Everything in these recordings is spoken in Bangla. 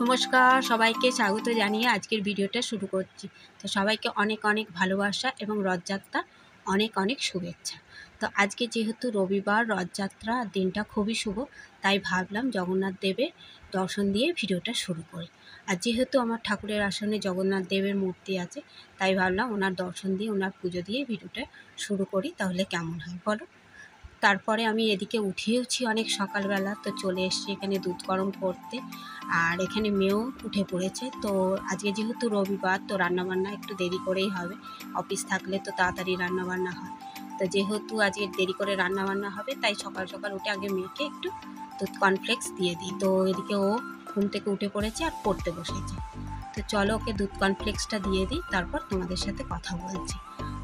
নমস্কার, সবাইকে স্বাগত জানিয়ে আজকের ভিডিওটা শুরু করছি। তো সবাইকে অনেক অনেক ভালোবাসা এবং রথযাত্রা অনেক অনেক শুভেচ্ছা। তো আজকে যেহেতু রবিবার, রথযাত্রা দিনটা খুবই শুভ, তাই ভাবলাম জগন্নাথ দেবের দর্শন দিয়ে ভিডিওটা শুরু করি। আর যেহেতু আমার ঠাকুরের আসনে জগন্নাথ দেবের মূর্তি আছে, তাই ভাবলাম ওনার দর্শন দিয়ে, ওনার পুজো দিয়ে ভিডিওটা শুরু করি, তাহলে কেমন হয় বলো। তারপরে আমি এদিকে উঠিয়েওছি অনেক সকালবেলা, তো চলে এসেছি এখানে দুধ গরম করতে। আর এখানে মেয়েও উঠে পড়েছে। তো আজকে যেহেতু রবিবার, তো রান্নাবান্না একটু দেরি করেই হবে। অফিস থাকলে তো তাড়াতাড়ি রান্নাবান্না হয়, তো যেহেতু আজকে দেরি করে রান্নাবান্না হবে, তাই সকাল সকাল উঠে আগে মেয়েকে একটু দুধ কর্নফ্লেক্স দিয়ে দিই। তো এদিকে ও ঘুম থেকে উঠে পড়েছে আর পড়তে বসেছে। তো চলো ওকে দুধ কর্নফ্লেক্সটা দিয়ে দিই, তারপর তোমাদের সাথে কথা বলছি।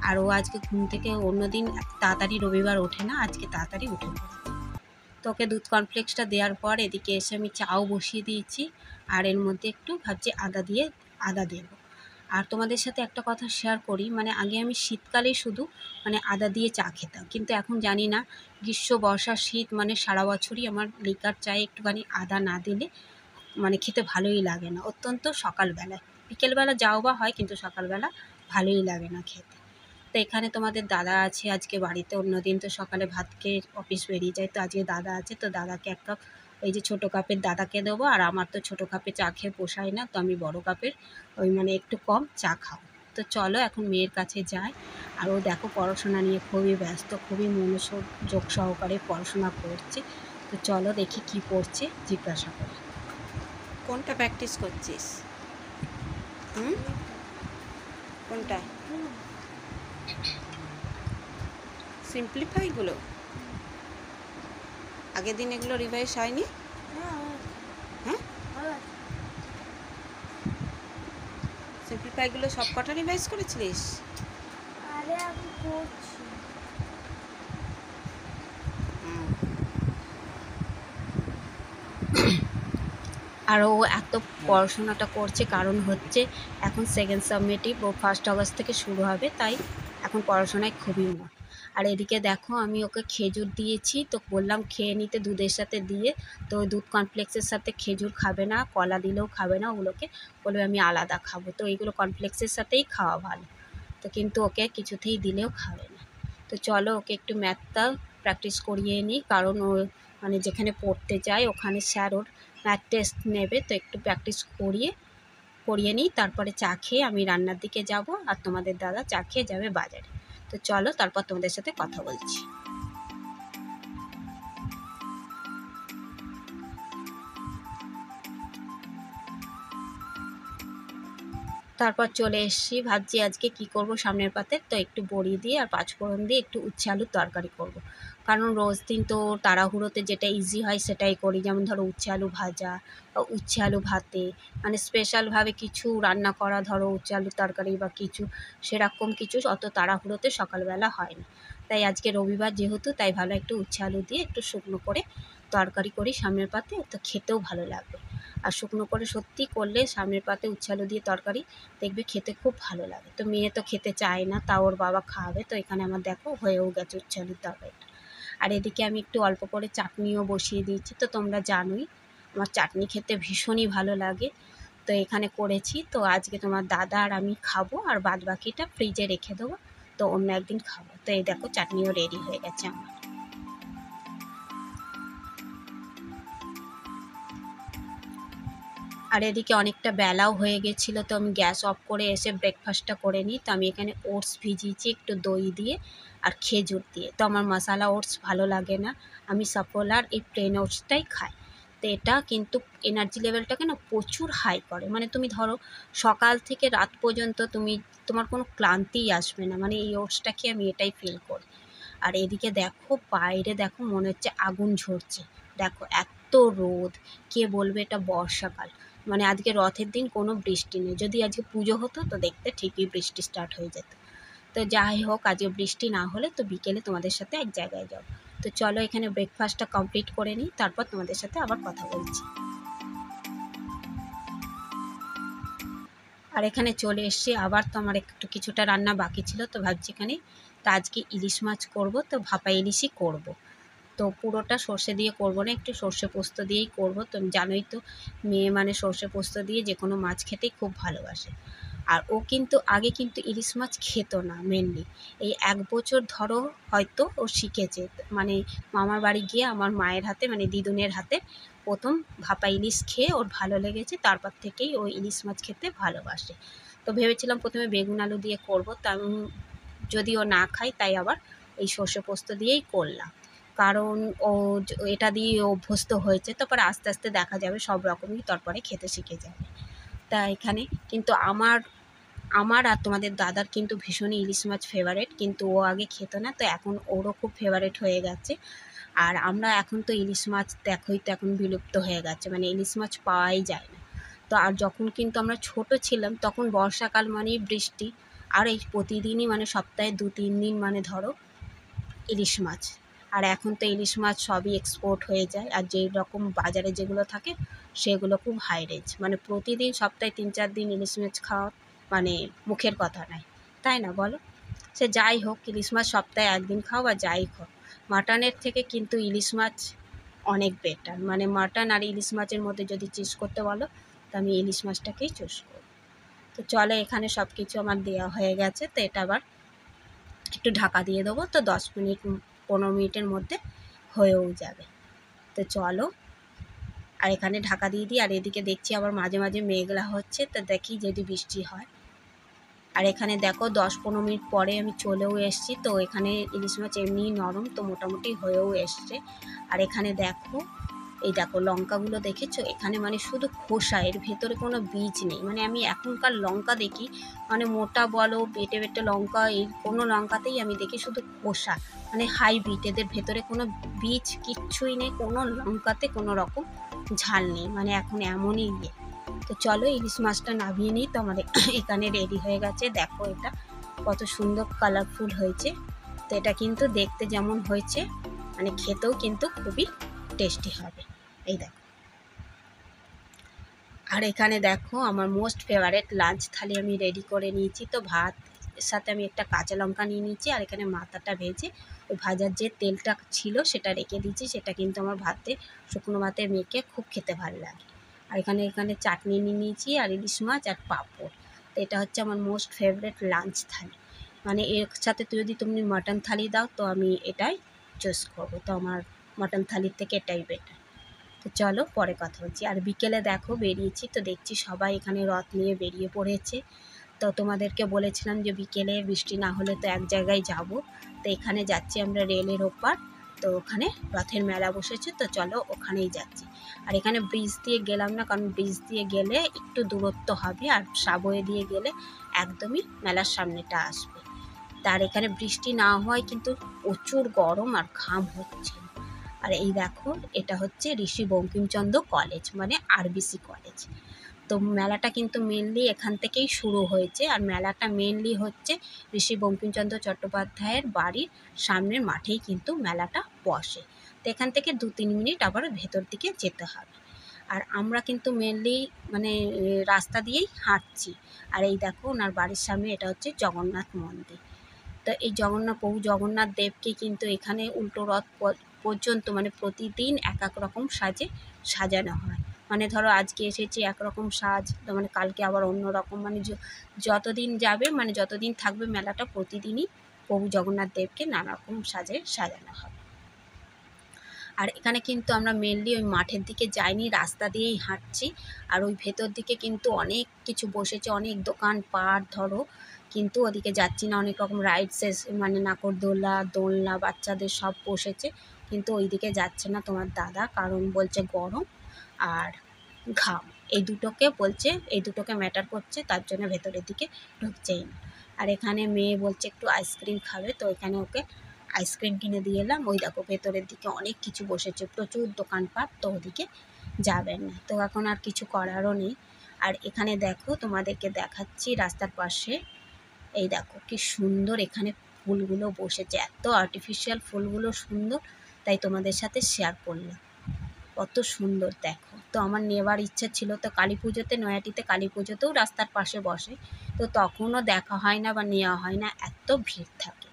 আর ও আজকে ঘুম থেকে অন্যদিন তাড়াতাড়ি রবিবার ওঠে না, আজকে তাড়াতাড়ি উঠে পড়েছে। তো ওকে দুধ কর্নফ্লেক্সটা দেওয়ার পর এদিকে এসে আমি চাও বসিয়ে দিয়েছি। আর এর মধ্যে একটু ভাবছি আদা দেব। আর তোমাদের সাথে একটা কথা শেয়ার করি, মানে আগে আমি শীতকালে শুধু আদা দিয়ে চা খেতাম, কিন্তু এখন জানি না, গ্রীষ্ম, বর্ষা, শীত সারা বছরই আমার লিকার চায়ে একটুখানি আদা না দিলে খেতে ভালোই লাগে না। অত্যন্ত সকালবেলায়, বিকেলবেলা যাও বা হয়, কিন্তু সকালবেলা ভালোই লাগে না খেতে। তো এখানে তোমাদের দাদা আছে আজকে বাড়িতে, অন্যদিন তো সকালে ভাত খেয়ে অফিস বেরিয়ে যায়, তো আজকে দাদা আছে। তো দাদাকে এক কাপ, এই যে ছোটো কাপের দাদাকে দেবো। আর আমার তো ছোটো কাপে চা খেয়ে পোষায় না, তো আমি বড় কাপের একটু কম চা খাবো। তো চলো এখন মেয়ের কাছে যাই। আর ও দেখো পড়াশোনা নিয়ে খুবই ব্যস্ত, খুবই মনোযোগ সহকারে পড়াশোনা করছে। তো চলো দেখি কি পড়ছে, জিজ্ঞাসা করি। কোনটা প্র্যাকটিস করছিস? কোনটা? সিম্পলিফাইগুলো আগের দিন এগুলো রিভাইজ হয়নি? হ্যাঁ, সিম্পলিফাইগুলো সব কটা রিভাইজ করেছিলিস? আরে আমি করছি। আর ও এত পড়াশোনাটা করছে কারণ হচ্ছে এখন সেকেন্ড সাবমিটিভ, ও 1 আগস্ট থেকে শুরু হবে, তাই এখন পড়াশোনায় খুবই মন। আর এদিকে দেখো আমি ওকে খেজুর দিয়েছি, তো বললাম খেয়ে নিতে দুধের সাথে দিয়ে। তো ওই দুধ কর্নফ্লেক্সের সাথে খেজুর খাবে না, কলা দিলেও খাবে না, ওগুলোকে বলবে আমি আলাদা খাবো। তো এইগুলো কর্নফ্লেক্সের সাথেই খাওয়া ভালো, তো কিন্তু ওকে কিছুতেই দিলেও খাবে না। তো চলো ওকে একটু ম্যাথটা প্র্যাকটিস করিয়ে নিই, কারণ ও যেখানে পড়তে যায় ওখানে স্যার ওর ম্যাথ টেস্ট নেবে, তো একটু প্র্যাকটিস করিয়ে নিই। তারপরে চা খেয়ে আমি রান্নার দিকে যাব, আর তোমাদের দাদা চা খেয়ে যাবে বাজারে। তো চলো তারপর তোমাদের সাথে কথা বলছি। তারপর চলে এসেছি, ভাবছি আজকে কি করব সামনের পাতে। তো একটু বড়ি দিয়ে আর পাঁচফোড়ন দিয়ে একটু উচ্ছে আলুর তরকারি করব। কারণ রোজ দিন তো তাড়াহুড়োতে যেটা ইজি হয় সেটাই করি, যেমন ধরো উচ্ছে আলু ভাজা বা উচ্ছে আলু ভাতে, স্পেশালভাবে কিছু রান্না করা, ধরো উচ্ছে আলুর তরকারি বা কিছু, সেরকম কিছু অত তাড়াহুড়োতে সকালবেলা হয় না। তাই আজকে রবিবার যেহেতু, তাই ভালো একটু উচ্ছে আলু দিয়ে একটু শুকনো করে তরকারি করি সামনের পাতে, তো খেতেও ভালো লাগবে। আর শুকনো করে সত্যি করলে সামনের পাতে উচ্ছে আলু দিয়ে তরকারি দেখবে খেতে খুব ভালো লাগে। তো মেয়ে তো খেতে চায় না, তাও ওর বাবা খাওয়াবে। তো এখানে আমার দেখো হয়েও গেছে উচ্ছে আলুর তরকারিটা। আর এদিকে আমি একটু অল্প করে চাটনিও বসিয়ে দিয়েছি। তো তোমরা জানোই আমার চাটনি খেতে ভীষণই ভালো লাগে, তো এখানে করেছি। তো আজকে তোমার দাদা আর আমি খাবো, আর বাদ বাকিটা ফ্রিজে রেখে দেবো, তো অন্য একদিন খাবো। তো এই দেখো চাটনিও রেডি হয়ে গেছে আমার। আর এদিকে অনেকটা বেলাও হয়ে গেছিলো, তো আমি গ্যাস অফ করে এসে ব্রেকফাস্টটা করে নিই। তো আমি এখানে ওটস ভিজিয়েছি একটু দই দিয়ে আর খেজুর দিয়ে। তো আমার মশলা ওটস ভালো লাগে না, আমি সফলার এই প্লেন ওটসটাই খাই। তো এটা কিন্তু এনার্জি লেভেলটাকে না প্রচুর হাই করে, তুমি ধরো সকাল থেকে রাত পর্যন্ত তোমার কোনো ক্লান্তিই আসবে না, এই ওটসটা খেয়ে আমি এটাই ফিল করি। আর এদিকে দেখো বাইরে দেখো মনে হচ্ছে আগুন ঝরছে, দেখো এত রোদ, কে বলবে এটা বর্ষাকাল। আজকে রথের দিন কোনো বৃষ্টি নেই, যদি আজকে পুজো হতো তো দেখতে ঠিকই বৃষ্টি স্টার্ট হয়ে যেত। তো যাই হোক, আজকে বৃষ্টি না হলে তো বিকেলে তোমাদের সাথে এক জায়গায় যাও। তো চলো এখানে ব্রেকফাস্টটা কমপ্লিট করে নিই, তারপর তোমাদের সাথে আবার কথা বলছি। আর এখানে চলে এসেছি আবার, তো আমার একটু কিছুটা রান্না বাকি ছিল, তো ভাবছি এখানে তো আজকে ইলিশ মাছ করব, তো ভাপা ইলিশই করব। তো পুরোটা সর্ষে দিয়ে করব না, একটু সর্ষে পোস্ত দিয়েই করব। তো জানোই তো মেয়ে মানে সর্ষে পোস্ত দিয়ে যে কোনো মাছ খেতেই খুব ভালোবাসে। আর ও কিন্তু আগে কিন্তু ইলিশ মাছ খেত না মেনলি। এই ১ বছর ধরো হয়তো ও শিখেছে। মানে মামার বাড়ি গিয়ে আমার মায়ের হাতে মানে দিদুনের হাতে প্রথম ভাপা ইলিশ খেয়ে ওর ভালো লেগেছে, তারপর থেকেই ও ইলিশ মাছ খেতে ভালোবাসে। তো ভেবেছিলাম প্রথমে বেগুন আলু দিয়ে করব, তা যদি ও না খায় তাই আবার এই সর্ষে পোস্ত দিয়েই করলাম। কারণ ও এটা দিয়ে অভ্যস্ত হয়েছে, তারপরে আস্তে আস্তে দেখা যাবে সব রকমই তারপরে খেতে শিখে যাবে। তা এখানে কিন্তু আমার আর তোমাদের দাদার কিন্তু ভীষণই ইলিশ মাছ ফেভারেট, কিন্তু ও আগে খেত না, তো এখন ওরও খুব ফেভারেট হয়ে গেছে। আর আমরা এখন তো ইলিশ মাছ দেখোই তো এখন বিলুপ্ত হয়ে গেছে, মানে ইলিশ মাছ পাওয়াই যায় না। তো আর যখন কিন্তু আমরা ছোট ছিলাম তখন বর্ষাকাল মানেই বৃষ্টি, আর এই প্রতিদিনই মানে সপ্তাহে ২-৩ দিন মানে ধরো ইলিশ মাছ। আর এখন তো ইলিশ মাছ সবই এক্সপোর্ট হয়ে যায়, আর যেই রকম বাজারে যেগুলো থাকে সেগুলো খুব হাই রেঞ্জ, মানে প্রতিদিন সপ্তাহে ৩-৪ দিন ইলিশ মাছ খাওয়া মানে মুখের কথা নয়, তাই না বলো? সে যাই হোক, ইলিশ মাছ সপ্তাহে ১ দিন খাও বা যাই খাও, মাটনের থেকে কিন্তু ইলিশ মাছ অনেক বেটার। মানে মাটন আর ইলিশ মাছের মধ্যে যদি চুজ করতে বলো তো আমি ইলিশ মাছটাকেই চুজ করব। তো চলো, এখানে সব কিছু আমার দেওয়া হয়ে গেছে, তো এটা আবার একটু ঢাকা দিয়ে দেবো, তো ১০ মিনিট ১৫ মিনিটের মধ্যে হয়েও যাবে। তো চলো, আর এখানে ঢাকা দিয়ে দিই। আর এদিকে দেখছি আবার মাঝে মাঝে মেঘলা হচ্ছে, তো দেখি যদি বৃষ্টি হয়। আর এখানে দেখো ১০-১৫ মিনিট পরে আমি চলেও এসেছি। তো এখানে ইলিশ মাছ এমনিই নরম, তো মোটামুটি হয়েও এসছে। আর এখানে দেখো, এই দেখো লঙ্কাগুলো দেখেছো, এখানে মানে শুধু খোসা, এর ভেতরে কোনো বীজ নেই। মানে আমি এখনকার লঙ্কা দেখি মানে মোটা বলো বেটে বেটে লঙ্কা, এই কোনো লঙ্কাতেই আমি দেখি শুধু খোসা, মানে হাইব্রিড, এদের ভেতরে কোনো বীজ কিচ্ছুই নেই, কোনো লঙ্কাতে কোনো রকম ঝাল নেই, মানে এখন এমনই ইয়ে। তো চলো ইলিশ মাছটা নামিয়ে নিই। তো আমাদের এখানে রেডি হয়ে গেছে, দেখো এটা কত সুন্দর কালারফুল হয়েছে। তো এটা কিন্তু দেখতে যেমন হয়েছে মানে খেতেও কিন্তু খুবই টেস্টি হবে। এই দেখো, আর এখানে দেখো আমার মোস্ট ফেভারেট লাঞ্চ থালি আমি রেডি করে নিয়েছি। তো ভাত সাথে আমি একটা কাঁচা লঙ্কা নিয়ে নিয়েছি, আর এখানে মাথাটা ভেজে ওই ভাজার যে তেলটা ছিল সেটা রেখে দিয়েছি, সেটা কিন্তু আমার ভাতে শুকনো ভাতে মেখে খুব খেতে ভালো লাগে। আর এখানে চাটনি নিয়ে নিয়েছি, আর ইলিশ মাছ আর পাঁপড়। তো এটা হচ্ছে আমার মোস্ট ফেভারেট লাঞ্চ থালি। মানে এর সাথে যদি তুমি মাটন থালি দাও তো আমি এটাই চুজ করবো। তো আমার মাটন থালির থেকে এটাই বেটার। তো চলো পরে কথা বলছি। আর বিকেলে দেখো বেরিয়েছি, তো দেখছি সবাই এখানে রথ নিয়ে বেরিয়ে পড়েছে। তো তোমাদেরকে বলেছিলাম যে বিকেলে বৃষ্টি না হলে তো এক জায়গায় যাব। তো এখানে যাচ্ছি আমরা রেলের ওপার, তো ওখানে রথের মেলা বসেছে, তো চলো ওখানেই যাচ্ছি। আর এখানে ব্রিজ দিয়ে গেলাম না, কারণ ব্রিজ দিয়ে গেলে একটু দূরত্ব হবে, আর সাবওয়ে দিয়ে গেলে একদমই মেলার সামনেটা আসবে। তার এখানে বৃষ্টি না হওয়ায় কিন্তু প্রচুর গরম আর ঘাম হচ্ছে। আর এই দেখো, এটা হচ্ছে ঋষি বঙ্কিমচন্দ্র কলেজ, মানে আরবিসি কলেজ। তো মেলাটা কিন্তু মেনলি এখান থেকেই শুরু হয়েছে, আর মেলাটা মেনলি হচ্ছে ঋষি বঙ্কিমচন্দ্র চট্টোপাধ্যায়ের বাড়ির সামনের মাঠেই কিন্তু মেলাটা বসে। তো এখান থেকে ২-৩ মিনিট আবার ভেতর দিকে যেতে হবে। আর আমরা কিন্তু মেনলি মানে রাস্তা দিয়েই হাঁটছি। আর এই দেখো ওনার বাড়ির সামনে এটা হচ্ছে জগন্নাথ মন্দির। তো এই প্রভু জগন্নাথ দেবকে কিন্তু এখানে উল্টো রথ পর্যন্ত মানে প্রতিদিন এক এক রকম সাজে সাজানো হয়। মানে ধরো আজকে এসেছে একরকম সাজ, তো মানে কালকে আবার অন্য রকম, মানে যতদিন যাবে মানে যতদিন থাকবে মেলাটা প্রতিদিনই প্রভু জগন্নাথ দেবকে নানা রকম সাজে সাজানো হবে। আর এখানে কিন্তু আমরা মেনলি ওই মাঠের দিকে যাইনি, রাস্তা দিয়েই হাঁটছি। আর ওই ভেতর দিকে কিন্তু অনেক কিছু বসেছে, অনেক দোকানপাট ধরো, কিন্তু ওদিকে যাচ্ছি না। অনেক রকম রাইডস মানে নাগরদোলা, দোলনা বাচ্চাদের সব বসেছে, কিন্তু ওই দিকে যাচ্ছে না তোমার দাদা, কারণ বলছে গরম আর ঘাম, এই দুটোকে ম্যাটার করছে, তার জন্য ভেতরের দিকে ঢুকছেই না। আর এখানে মেয়ে বলছে একটু আইসক্রিম খাবে, তো এখানে ওকে আইসক্রিম কিনে দিয়ে এলাম। ওই দেখো ভেতরের দিকে অনেক কিছু বসেছে, প্রচুর দোকানপাট, তো ওদিকে যাবেন না, তো এখন আর কিছু করারও নেই। আর এখানে দেখো তোমাদেরকে দেখাচ্ছি রাস্তার পাশে, এই দেখো কি সুন্দর এখানে ফুলগুলো বসেছে, এত আর্টিফিশিয়াল ফুলগুলো সুন্দর, তাই তোমাদের সাথে শেয়ার করলাম। কত সুন্দর দেখো। তো আমার নেওয়ার ইচ্ছা ছিল, তো কালী পুজোতে নয়াটিতে কালী পুজোতেও রাস্তার পাশে বসে, তো তখনও দেখা হয় না বা নেওয়া হয় না, এত ভিড় থাকে।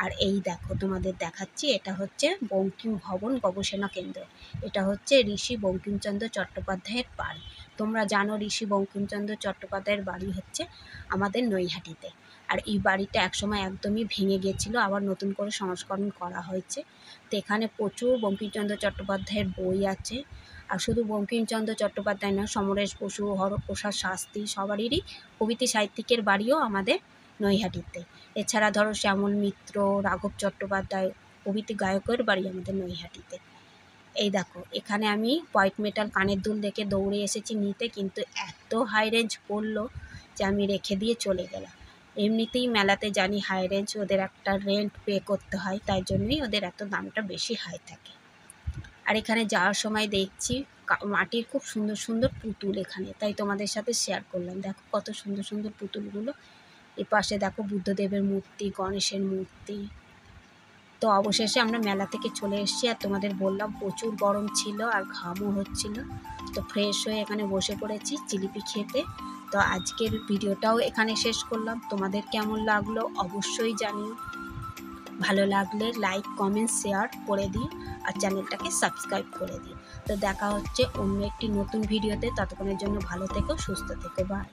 আর এই দেখো তোমাদের দেখাচ্ছি, এটা হচ্ছে বঙ্কিম ভবন গবেষণা কেন্দ্র। এটা হচ্ছে ঋষি বঙ্কিমচন্দ্র চট্টোপাধ্যায়ের বাড়ি। তোমরা জানো ঋষি বঙ্কিমচন্দ্র চট্টোপাধ্যায়ের বাড়ি হচ্ছে আমাদের নৈহাটিতে। আর এই বাড়িটা একসময় একদমই ভেঙে গিয়েছিল, আবার নতুন করে সংস্করণ করা হয়েছে। তো এখানে প্রচুর বঙ্কিমচন্দ্র চট্টোপাধ্যায়ের বই আছে। আর শুধু বঙ্কিমচন্দ্র চট্টোপাধ্যায় না, সমরেশ বসু, হরপ্রসাদ শাস্ত্রী সবারই প্রভৃতি সাহিত্যিকের বাড়িও আমাদের নৈহাটিতে। এছাড়া ধরো শ্যামল মিত্র, রাঘব চট্টোপাধ্যায় প্রভৃতি গায়কের বাড়ি আমাদের নৈহাটিতে। এই দেখো এখানে আমি হোয়াইট মেটাল কানের দুল দেখে দৌড়ে এসেছি নিতে, কিন্তু এত হাই রেঞ্জ পড়লো যে আমি রেখে দিয়ে চলে গেলাম। এমনিতেই মেলাতে জানি হাই রেঞ্জ, ওদের একটা রেন্ট পে করতে হয়, তাই জন্যই ওদের এত দামটা বেশি হাই থাকে। আর এখানে যাওয়ার সময় দেখছি মাটির খুব সুন্দর সুন্দর পুতুল এখানে, তাই তোমাদের সাথে শেয়ার করলাম। দেখো কত সুন্দর সুন্দর পুতুলগুলো। এ পাশে দেখো বুদ্ধদেবের মূর্তি, গণেশের মূর্তি। তো অবশেষে আমরা মেলা থেকে চলে এসেছি, আর তোমাদের বললাম প্রচুর গরম ছিল আর ঘামও হচ্ছিল। তো ফ্রেশ হয়ে এখানে বসে পড়েছি জিলিপি খেতে। তো আজকের ভিডিওটাও এখানে শেষ করলাম। তোমাদের কেমন লাগলো অবশ্যই জানিও। ভালো লাগলে লাইক, কমেন্ট, শেয়ার করে দিই, আর চ্যানেলটাকে সাবস্ক্রাইব করে দিই। তো দেখা হচ্ছে অন্য একটি নতুন ভিডিওতে। ততক্ষণের জন্য ভালো থেকো, সুস্থ থেকো, বাই।